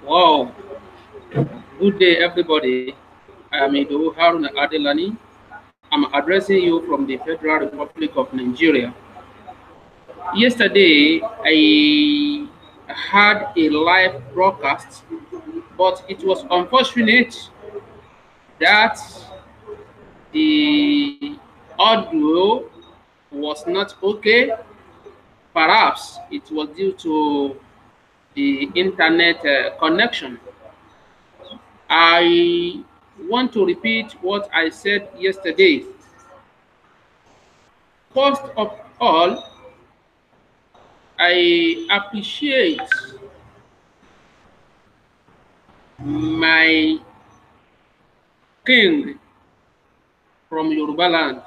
Wow, good day, everybody. I am Haroon. I'm addressing you from the Federal Republic of Nigeria. Yesterday, I had a live broadcast, but it was unfortunate that the audio was not okay. Perhaps it was due to the internet connection. I want to repeat what I said yesterday. First of all, I appreciate my king from Yoruba land,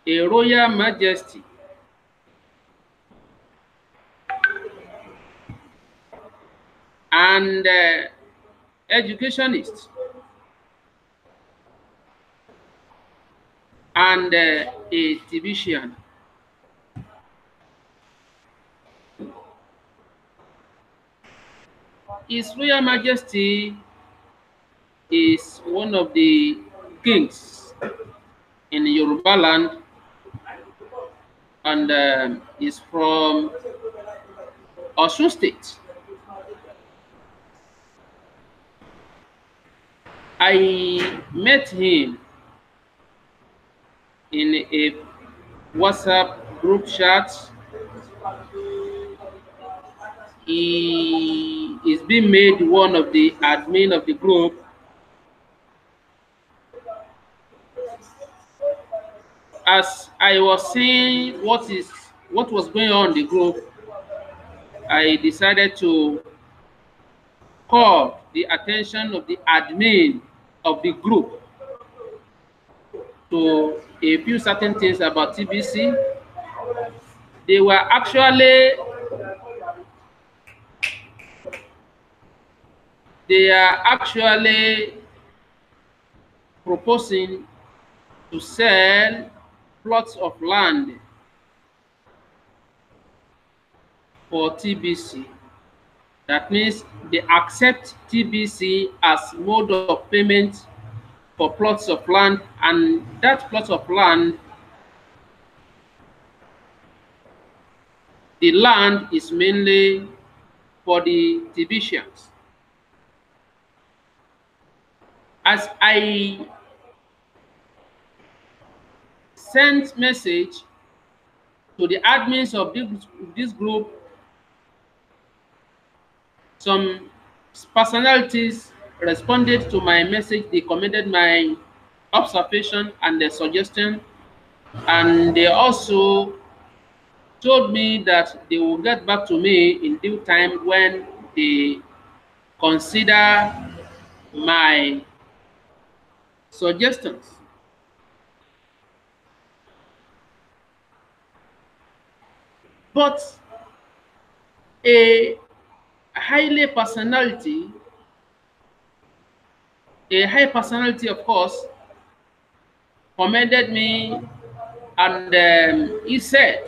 a royal majesty, and educationist, and a physician. His Royal Majesty is one of the kings in Yoruba land and is from Osun State. I met him in a WhatsApp group chat. He is being made one of the admin of the group. As I was seeing what was going on in the group, I decided to call the attention of the admin of the group to a few certain things about TBC. They were actually proposing to sell plots of land for TBC. That means they accept TBC as mode of payment for plots of land, and that plot of land, the land is mainly for the TBCians. As I sent message to the admins of this group, some personalities responded to my message. They commended my observation and their suggestion, and they also told me that they will get back to me in due time when they consider my suggestions. But a highly personality, a high personality, of course, commended me, and he said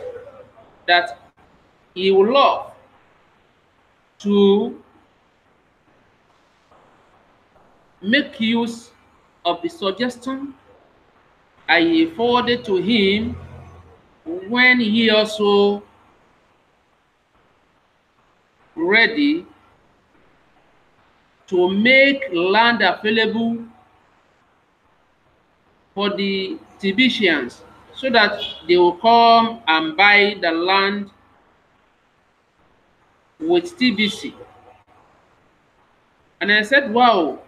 that he would love to make use of the suggestion I forwarded to him when he also ready to make land available for the TBCians so that they will come and buy the land with TBC. And I said, wow,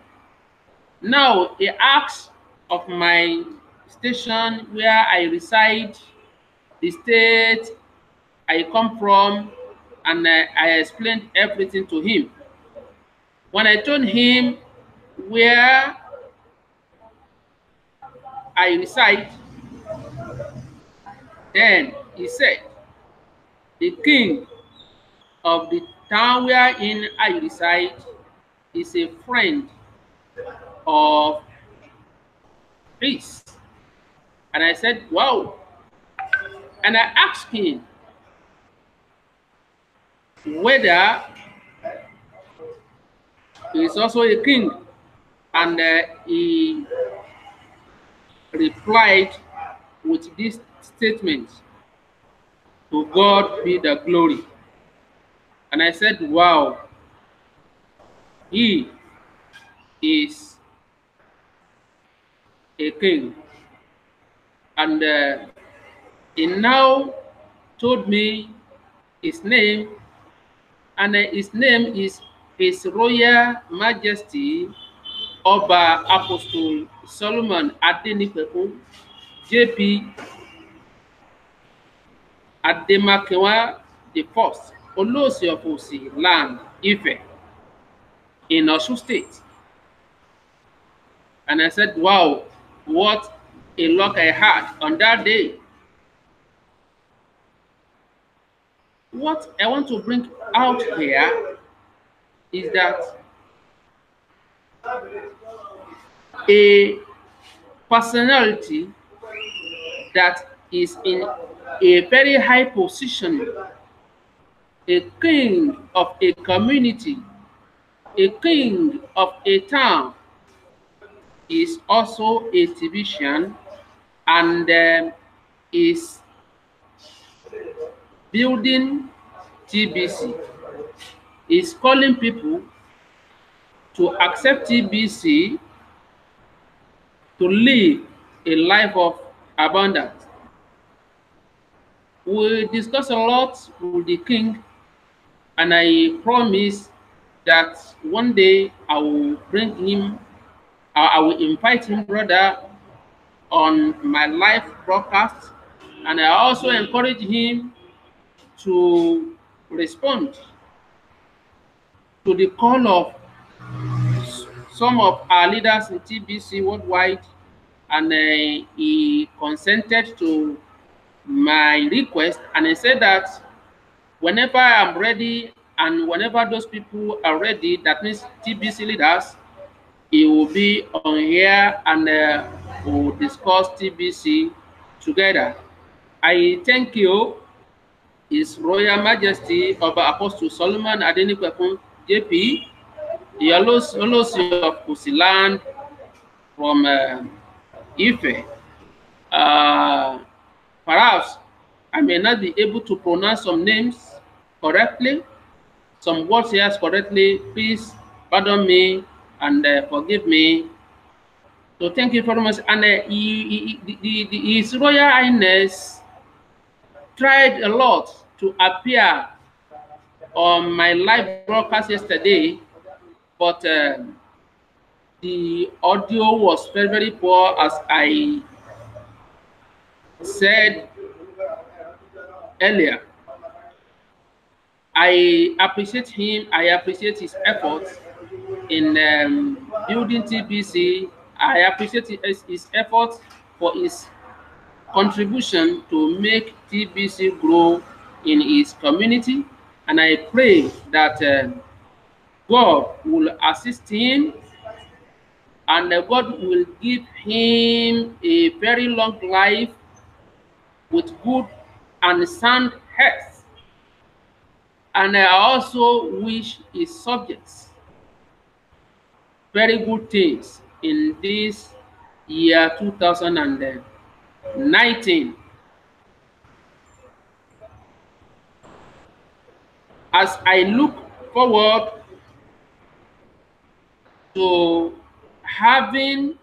now he asks of my station where I reside, the state I come from, and I explained everything to him. When I told him where I reside, then he said, the king of the town wherein I reside is a friend of his. And I said, wow. And I asked him whether He is also a king, and he replied with this statement, "To God be the glory." And I said, wow, he is a king. And he now told me his name, and his name is His Royal Majesty Oba Apostle Solomon Adenipekun JP Ademakinwa the First, Olosi of Osi Land, Ife, in Osun State. And I said, wow, what a luck I had on that day. What I want to bring out here is that a personality that is in a very high position, a king of a community, a king of a town, is also a division, and is building TBC, is calling people to accept TBC, to live a life of abundance. We discuss a lot with the king, and I promise that one day I will bring him, I will invite him, brother, on my live broadcast, and I also encourage him to respond to the call of some of our leaders in TBC worldwide, and he consented to my request, and he said that whenever I'm ready and whenever those people are ready, that means TBC leaders, he will be on here, and we'll discuss TBC together. I thank you, His Royal Majesty Oba Apostle Solomon Adenipekun JP, the Olosi of Kusiland from Ife. Perhaps I may not be able to pronounce some names correctly, some words here correctly. Please pardon me and forgive me. So thank you very much. And His Royal Highness tried a lot to appear on my live broadcast yesterday, but the audio was very, very poor, as I said earlier. I appreciate him. I appreciate his efforts in building TBC. I appreciate his efforts for his contribution to make TBC grow in his community. And I pray that God will assist him, and God will give him a very long life with good and sound health. And I also wish his subjects very good things in this year 2019. As I look forward to having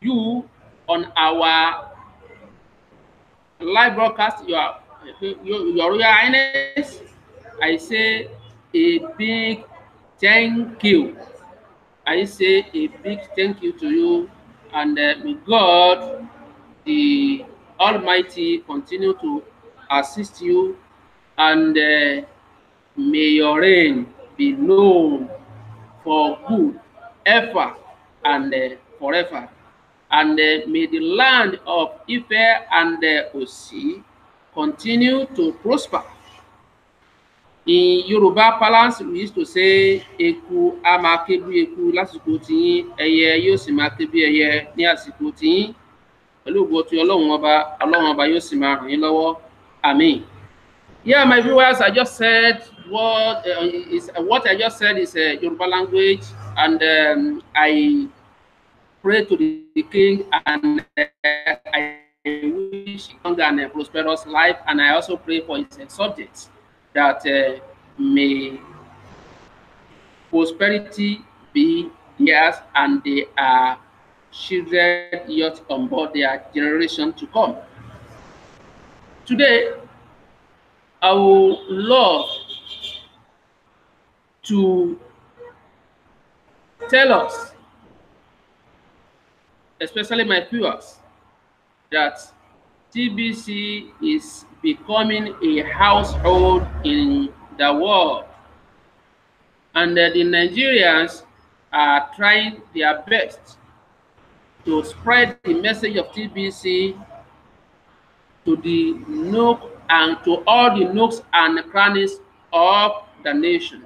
you on our live broadcast, your Royal Highness, I say a big thank you. I say a big thank you to you, and may God, the Almighty, continue to assist you, and may your reign be known for good ever and forever. And may the land of Ife and Osi continue to prosper. In Yoruba parlance, we used to say, "Eku a máa ké bí eku lásìkò tiyín, ẹyẹ yóò sì máa ké bí ẹyẹ ní àsìkò tiyín. Pẹ̀lú ògo ti Ọlọ́run ọba yóò sì máa ràn yín lọ́wọ́. Àmín." Yeah, my viewers, I just said what I just said is Yoruba language, and I pray to the king, and I wish him long and prosperous life, and I also pray for his subjects that may prosperity be theirs, and they are children yet on board their generation to come. Today, I would love to tell us, especially my viewers, that TBC is becoming a household in the world, and the Nigerians are trying their best to spread the message of TBC to the nook and to all the nooks and crannies of the nation.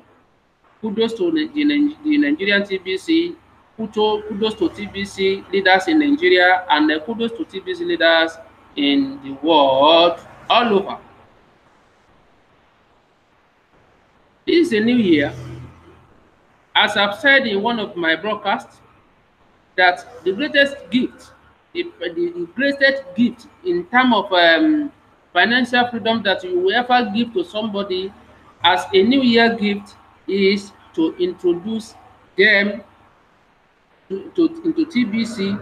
Kudos to the Nigerian TBC, kudos to TBC leaders in Nigeria, and kudos to TBC leaders in the world all over. This is a new year. As I've said in one of my broadcasts, that the greatest gift, the greatest gift in terms of financial freedom that you will ever give to somebody as a new year gift is to introduce them into TBC,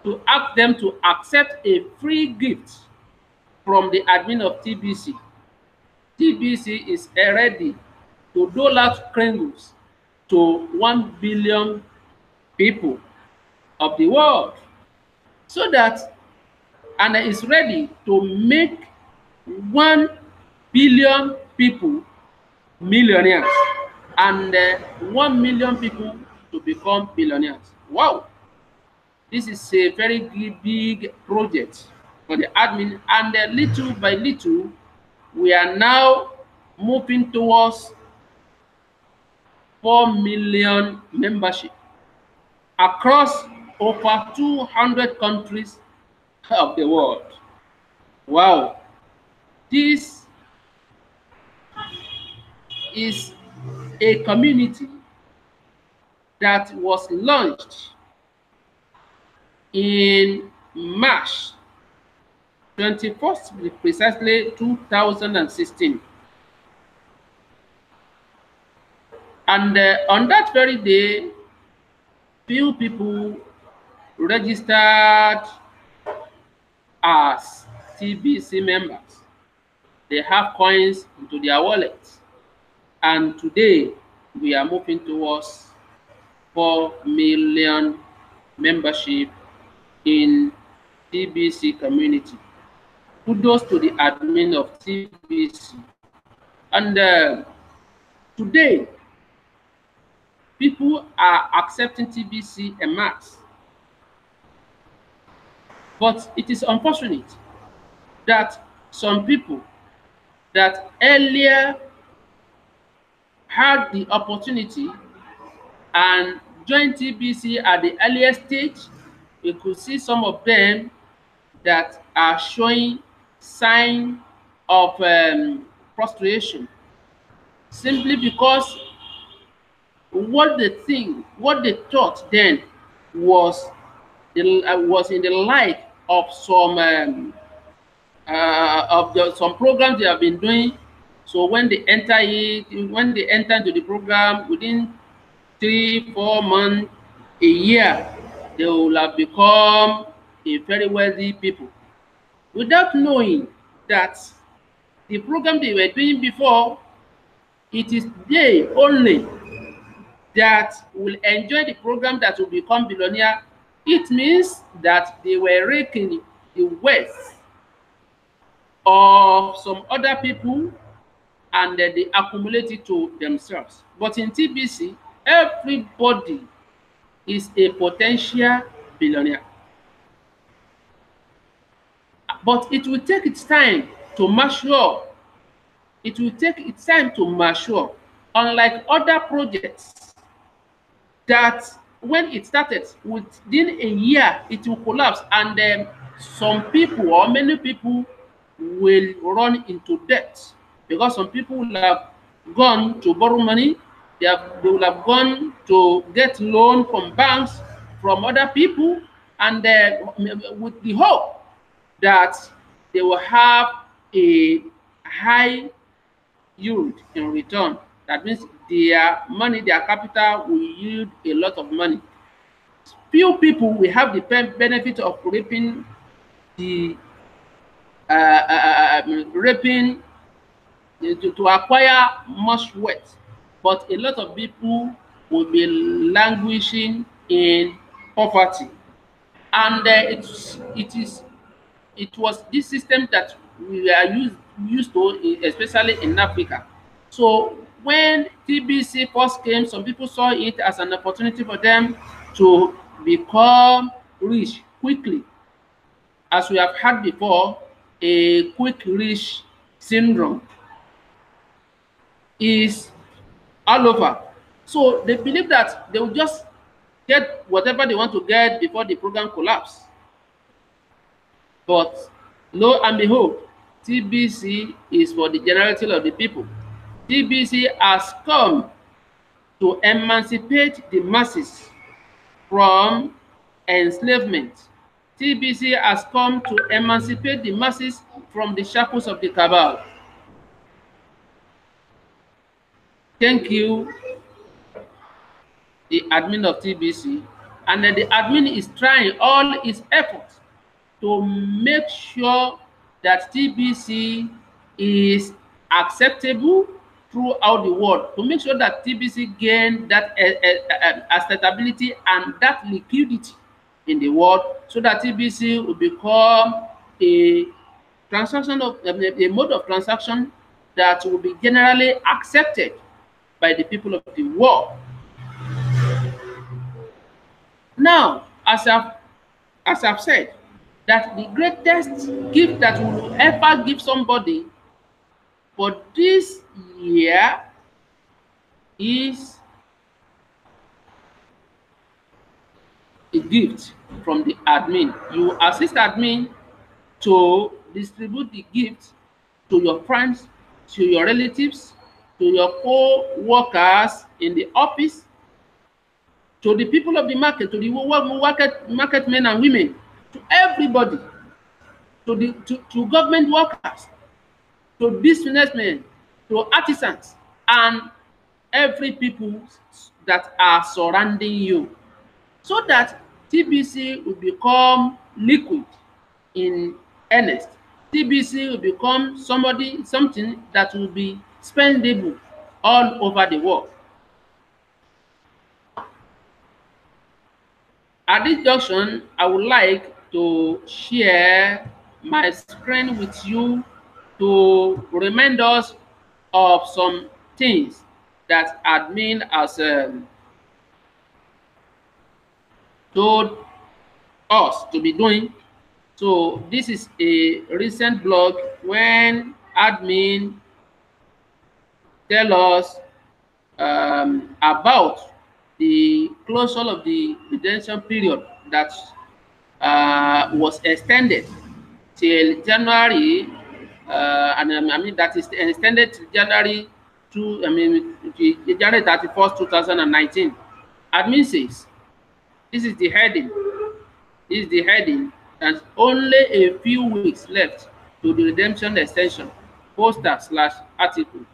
to ask them to accept a free gift from the admin of TBC. TBC is ready to dole out kringles to 1 billion people of the world, so that, and is ready to make 1 billion people millionaires, and 1 million people to become billionaires. Wow, this is a very big project for the admin, and little by little we are now moving towards 4 million membership across over 200 countries of the world. Wow, this is a community that was launched in March 21st, precisely 2016. And on that very day, few people registered as TBC members. They have coins into their wallets. And today, we are moving towards 4 million membership in TBC community. Kudos to the admin of TBC. And today, people are accepting TBC en masse. But it is unfortunate that some people that earlier had the opportunity and joined TBC at the earliest stage, we could see some of them that are showing signs of frustration, simply because what they thought then was in the light of some some programs they have been doing. So when they enter into the program, within 3-4 months, a year, they will have become a very wealthy people, without knowing that the program they were doing before, it is they only that will enjoy the program that will become billionaire. It means that they were raking the wealth of some other people, and they accumulate it to themselves. But in TBC, everybody is a potential billionaire. But it will take its time to mature. It will take its time to mature. Unlike other projects that when it started, within a year, it will collapse, and then some people or many people will run into debt, because some people will have gone to borrow money. They will have gone to get loan from banks, from other people, and with the hope that they will have a high yield in return. That means their money, their capital will yield a lot of money. Few people will have the benefit of reaping the reaping to acquire much wealth, but a lot of people will be languishing in poverty. And it was this system that we are used to, especially in Africa. So when TBC first came, some people saw it as an opportunity for them to become rich quickly. As we have had before, a quick rich syndrome is all over. So they believe that they will just get whatever they want to get before the program collapse. But lo and behold, TBC is for the generality of the people. TBC has come to emancipate the masses from enslavement. TBC has come to emancipate the masses from the shackles of the cabal. Thank you, the admin of TBC. And the admin is trying all its efforts to make sure that TBC is acceptable throughout the world, to make sure that TBC gain that acceptability and that liquidity in the world, so that TBC will become a transaction of a mode of transaction that will be generally accepted by the people of the world. Now, as I've said, that the greatest gift that we will ever give somebody for this year is a gift from the admin. You assist admin to distribute the gift to your friends, to your relatives, to your co-workers in the office, to the people of the market, to the market men and women, to everybody, to government workers, to businessmen, to artisans, and every people that are surrounding you, so that TBC will become liquid in earnest. TBC will become something that will be spendable all over the world. At this junction, I would like to share my screen with you to remind us of some things that admin has told us to be doing. So this is a recent blog when admin tell us about the closure of the redemption period that was extended till January, and I mean that is extended to January January 31st, 2019. Admin says this is the heading. This is the heading. And only a few weeks left to the redemption extension. Poster/article.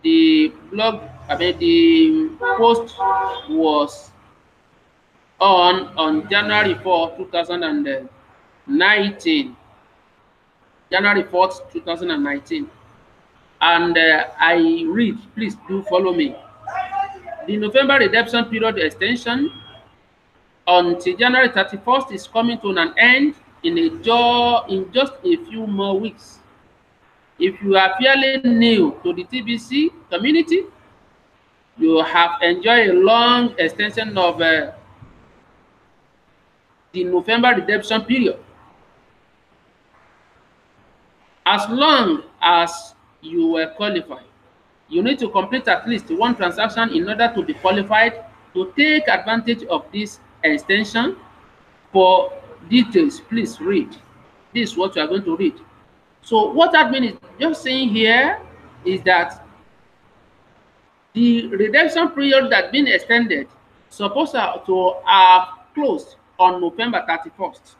The blog, the post was on January 4, 2019. January 4th, 2019. And I read, please do follow me. The November redemption period extension until January 31st is coming to an end in just a few more weeks. If you are fairly new to the TBC community, you have enjoyed a long extension of the November redemption period. As long as you were qualified, you need to complete at least one transaction in order to be qualified to take advantage of this extension. For details, please read. This is what you are going to read. So what admin is just saying here is that The redemption period that been extended supposed to have closed on November 31st.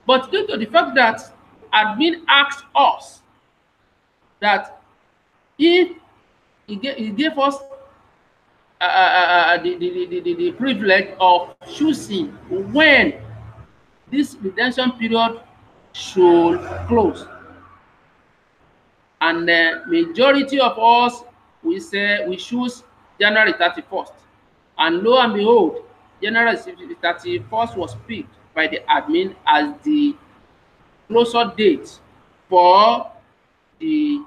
But due to the fact that admin asked us that if he gave us the privilege of choosing when this redemption period should close, and the majority of us, we say we choose January 31st, and lo and behold, January 31st was picked by the admin as the closure date for the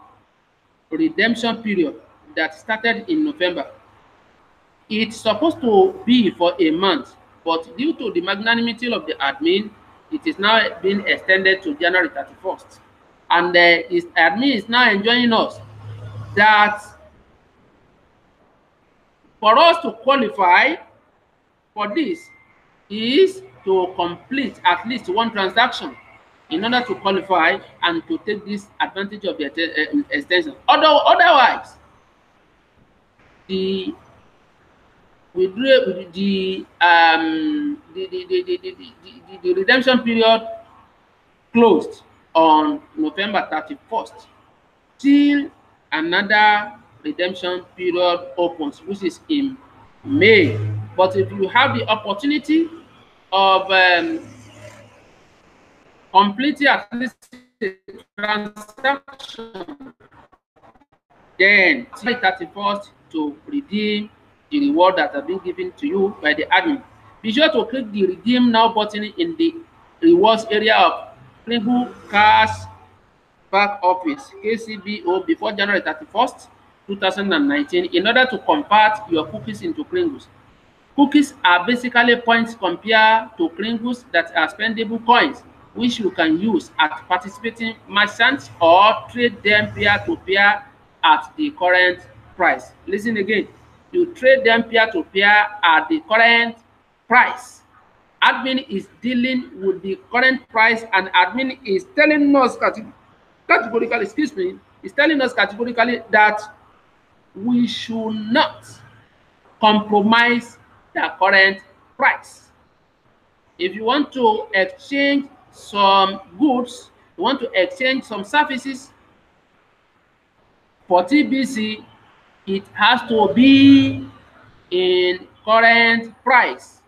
redemption period that started in November. It's supposed to be for a month, but due to the magnanimity of the admin, it is now being extended to January 31st. And the admin is now enjoining us that for us to qualify for this is to complete at least one transaction in order to qualify and to take this advantage of the extension. Otherwise, the redemption period closed on November 31st till another redemption period opens, which is in May. But if you have the opportunity of completing at least a transaction, then till 31st to redeem the reward that has been given to you by the admin. Be sure to click the redeem now button in the rewards area of Kringle Cash Back Office KCBO before January 31st, 2019 in order to convert your cookies into Kringles. Cookies are basically points compared to Kringles that are spendable coins, which you can use at participating merchants or trade them peer-to-peer at the current price. Listen again, you trade them peer-to-peer at the current price. Admin is dealing with the current price, and admin is telling us categorically, is telling us categorically that we should not compromise the current price. If you want to exchange some goods, you want to exchange some services for TBC, it has to be in current price.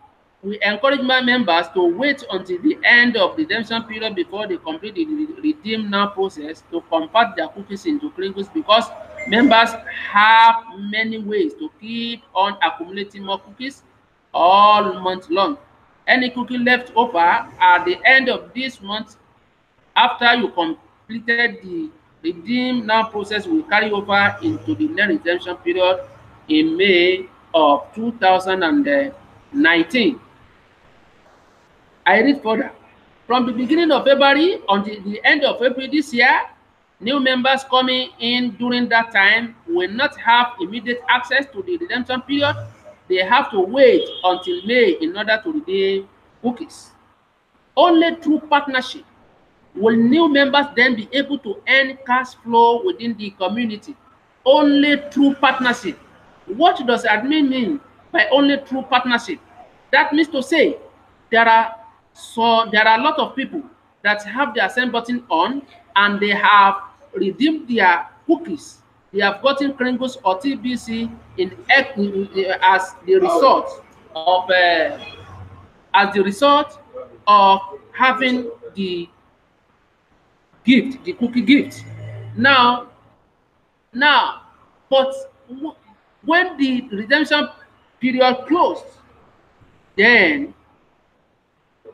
We encourage my members to wait until the end of the redemption period before they complete the redeem now process to convert their cookies into Kringles, because members have many ways to keep on accumulating more cookies all month long. Any cookie left over at the end of this month after you completed the redeem now process will carry over into the next redemption period in May of 2019. I read further. From the beginning of February until the end of April this year, new members coming in during that time will not have immediate access to the redemption period. They have to wait until May in order to redeem cookies. Only through partnership will new members then be able to earn cash flow within the community. Only through partnership. What does admin mean by only through partnership? That means to say there are a lot of people that have their send button on and they have redeemed their cookies. They have gotten Kringles or TBC as the result of having the gift, the cookie gift. Now, but when the redemption period closed, then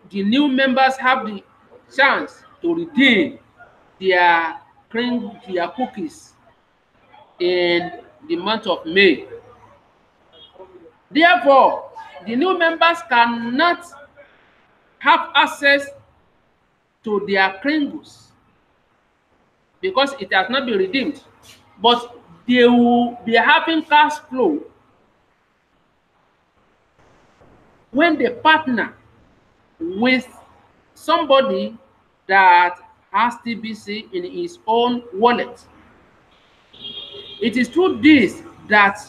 the new members have the chance to redeem their cookies in the month of May. Therefore, the new members cannot have access to their Kringles because it has not been redeemed, but they will be having cash flow when they partner with somebody that has TBC in his own wallet. It is through this that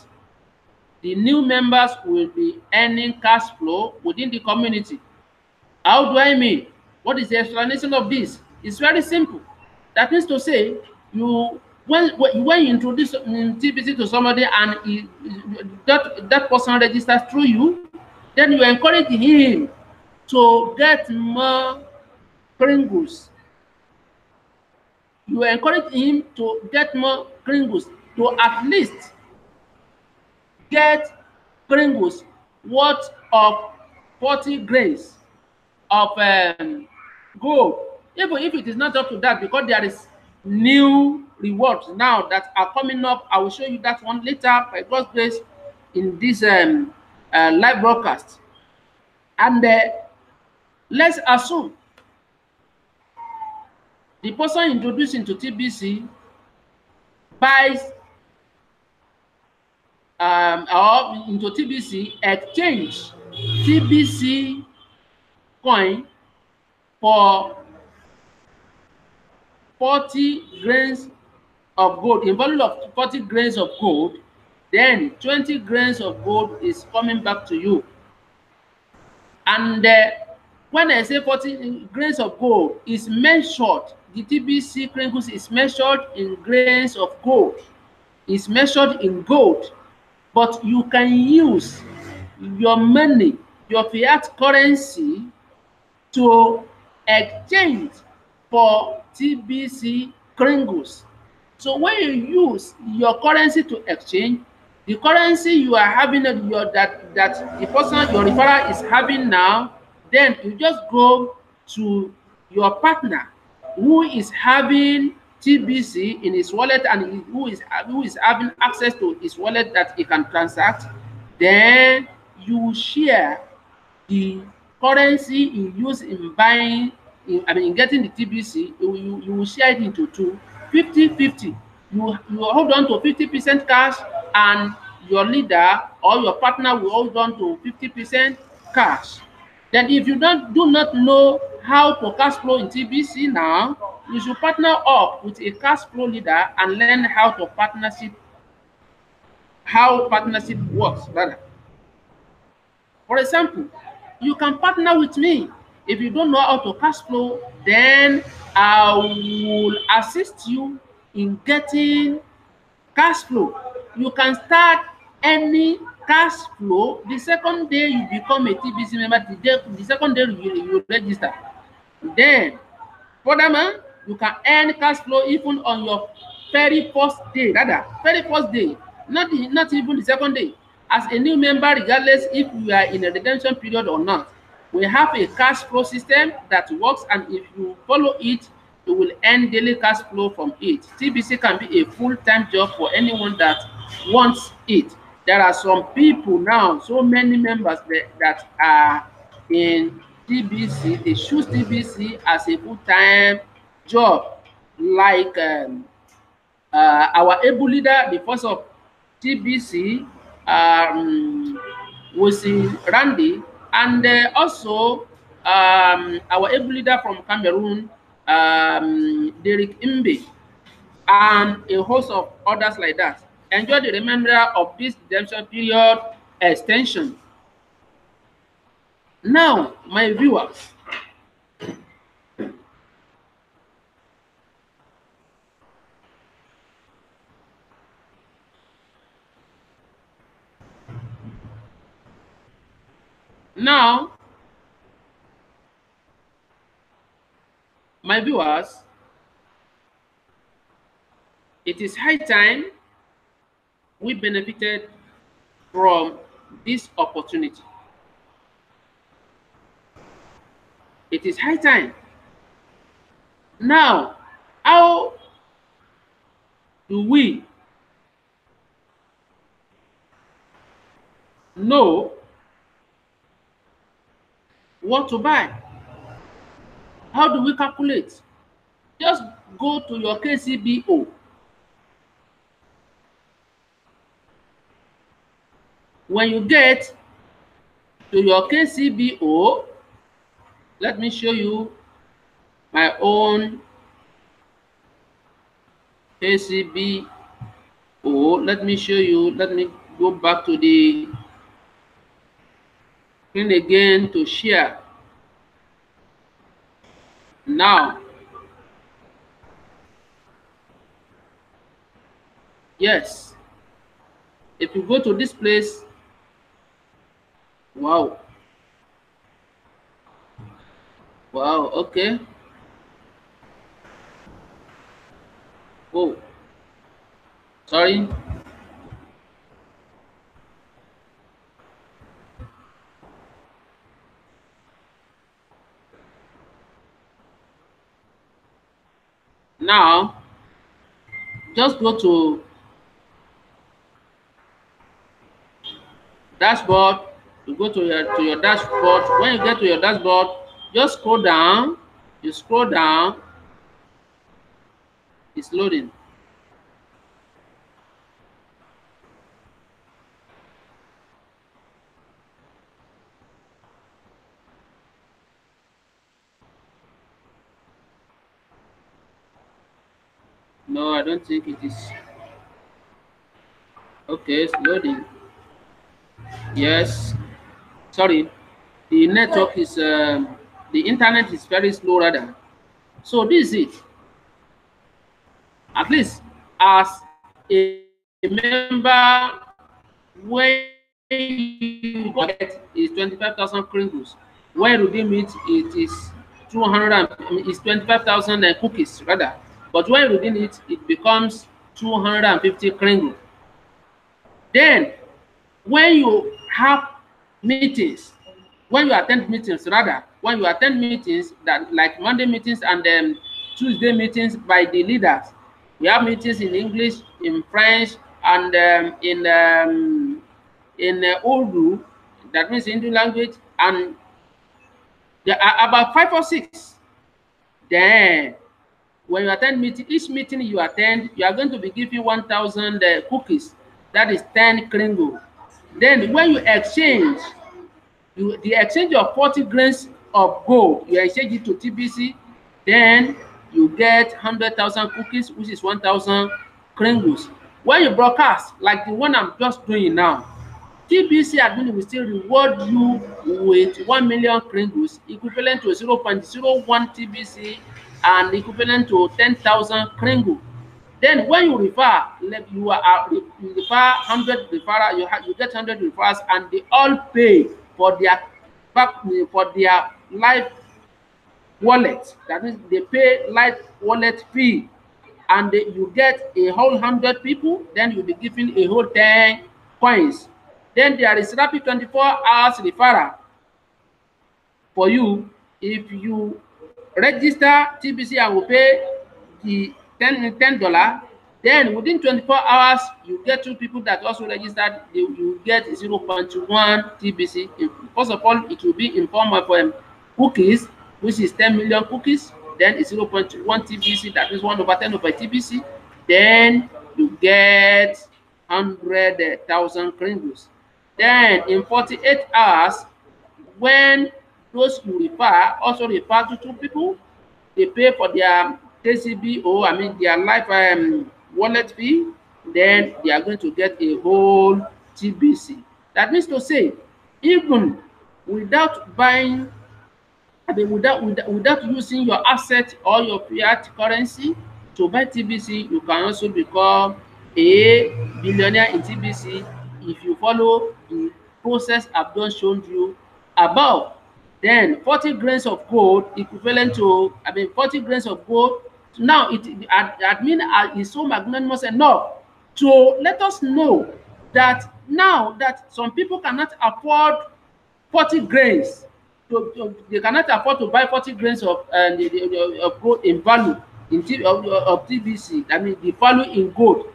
the new members will be earning cash flow within the community. How do I mean? What is the explanation of this? It's very simple. That means to say, you when you introduce TBC to somebody and that person registers through you, then you encourage him to get more Pringles. You encourage him to get more Pringles, to at least get Pringles worth of 40 grains of gold. Even if it is not up to that, because there is new rewards now that are coming up. I will show you that one later by God's grace in this live broadcast. And let's assume the person introduced into TBC buys or into TBC exchange TBC coin for 40 grains of gold, in value of 40 grains of gold, then 20 grains of gold is coming back to you. And when I say 40 grains of gold is measured, the TBC Pringles is measured in grains of gold, is measured in gold, but you can use your money, your fiat currency, to exchange for TBC Pringles. So when you use your currency to exchange, the currency you are having that the person, your referrer, is having now, then you just go to your partner who is having TBC in his wallet and who is having access to his wallet that he can transact. Then you share the currency you use in buying, in getting the TBC. You will share it into two, 50-50. You hold on to 50% cash, and your leader or your partner will hold on to 50% cash. Then if you do not know how to cash flow in TBC now, you should partner up with a cash flow leader and learn how partnership works rather. For example, you can partner with me. If you don't know how to cash flow, then I will assist you in getting cash flow. You can start any cash flow the second day you become a TBC member, the second day you register. Then, furthermore, you can earn cash flow even on your very first day, not even the second day. As a new member, regardless if you are in a redemption period or not, we have a cash flow system that works, and if you follow it, you will earn daily cash flow from it. TBC can be a full-time job for anyone that wants it. There are some people now, so many members that are in TBC, they choose TBC as a full-time job, like our able leader, the first of TBC, was Randy, and also our able leader from Cameroon, Derek Imbe, and a host of others like that. Enjoy the remainder of this redemption period extension. Now, my viewers, it is high time we benefited from this opportunity. It is high time. Now, how do we know what to buy? How do we calculate? Just go to your KCBO. When you get to your KCBO, let me show you my own KCBO. Oh, let me show you. Let me go back to the screen again to share. Now, yes, if you go to this place, wow, wow, okay. Oh, sorry. Now, just go to dashboard. You go to your dashboard. When you get to your dashboard, just scroll down. You scroll down. It's loading. No, I don't think it is. Okay, it's loading. Yes. Sorry. The network is the internet is very slow rather. So this is it. At least as a member, when you get is 25,000 Kringles. When you redeem it, it is 200 and is 25,000 cookies rather. But when you redeem it, it becomes 250 Kringles. Then when you have meetings, when you attend meetings rather, when you attend meetings that like Monday meetings and Tuesday meetings by the leaders, we have meetings in English, in French, and in Urdu, that means Hindu language, and there are about 5 or 6. Then when you attend meeting, each meeting you attend, you are going to be given 1,000 cookies. That is 10 Kringle. Then when you exchange, the exchange of 40 grains of gold, you exchange it to TBC, then you get 100,000 cookies, which is 1,000 Kringles. When you broadcast, like the one I'm just doing now, TBC admin will still reward you with 1 million Kringles, equivalent to 0.01 TBC and equivalent to 10,000 Kringle. Then when you refer, like you refer 100 referral, you get 100 referrals, and they all pay for their for their live wallet. That means they pay live wallet fee, and you get a whole 100 people. Then you'll be given a whole 10 coins. Then there is rapid 24 hours referral for you. If you register TBC and will pay the $10, then within 24 hours you get 2 people that also registered, you get 0.1 TBC. First of all, it will be in form of cookies, which is 10 million cookies. Then it's 0.1 TBC, that is 1/10 of a TBC. Then you get 100,000 Kringles. Then in 48 hours, when those you refer also refer to 2 people, they pay for their KCB, or I mean their life wallet fee, then they are going to get a whole TBC. That means to say, even without buying, I mean without using your asset or your fiat currency to buy TBC, you can also become a billionaire in TBC if you follow the process I've just shown you above. Then 40 grains of gold equivalent to, I mean 40 grains of gold. Now admin is so magnanimous enough to let us know that now that some people cannot afford 40 grains, they cannot afford to buy 40 grains of of gold in value of TBC. I mean the value in gold,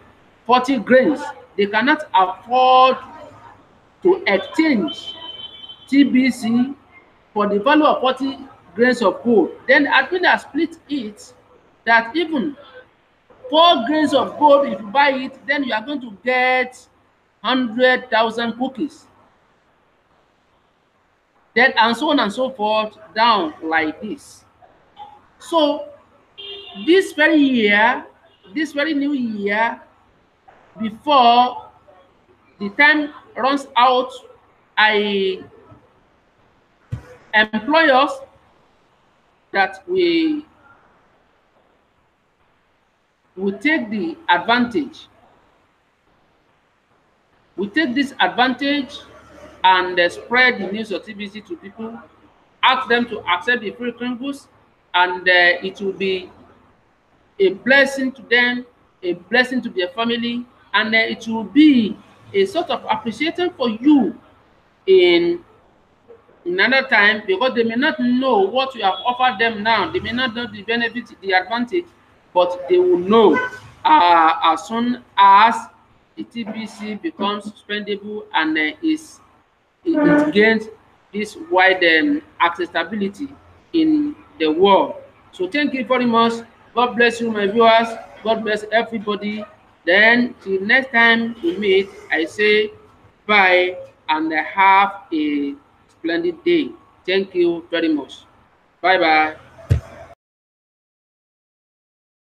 40 grains. They cannot afford to exchange TBC for the value of 40 grains of gold. Then admin has split it that even 4 grains of gold, if you buy it, then you are going to get 100,000 cookies. Then and so on and so forth down like this. So this very year, this very new year, before the time runs out, I employ us that we take the advantage. We take this advantage and spread the news of TBC to people, ask them to accept the free Pringles, and it will be a blessing to them, a blessing to their family, and it will be a sort of appreciation for you in another time, because they may not know what you have offered them now. They may not know the benefit, the advantage, but they will know as soon as the TBC becomes spendable and it gains this wide accessibility in the world. So thank you very much. God bless you, my viewers. God bless everybody. Then till next time we meet, I say bye and have a splendid day. Thank you very much. Bye bye.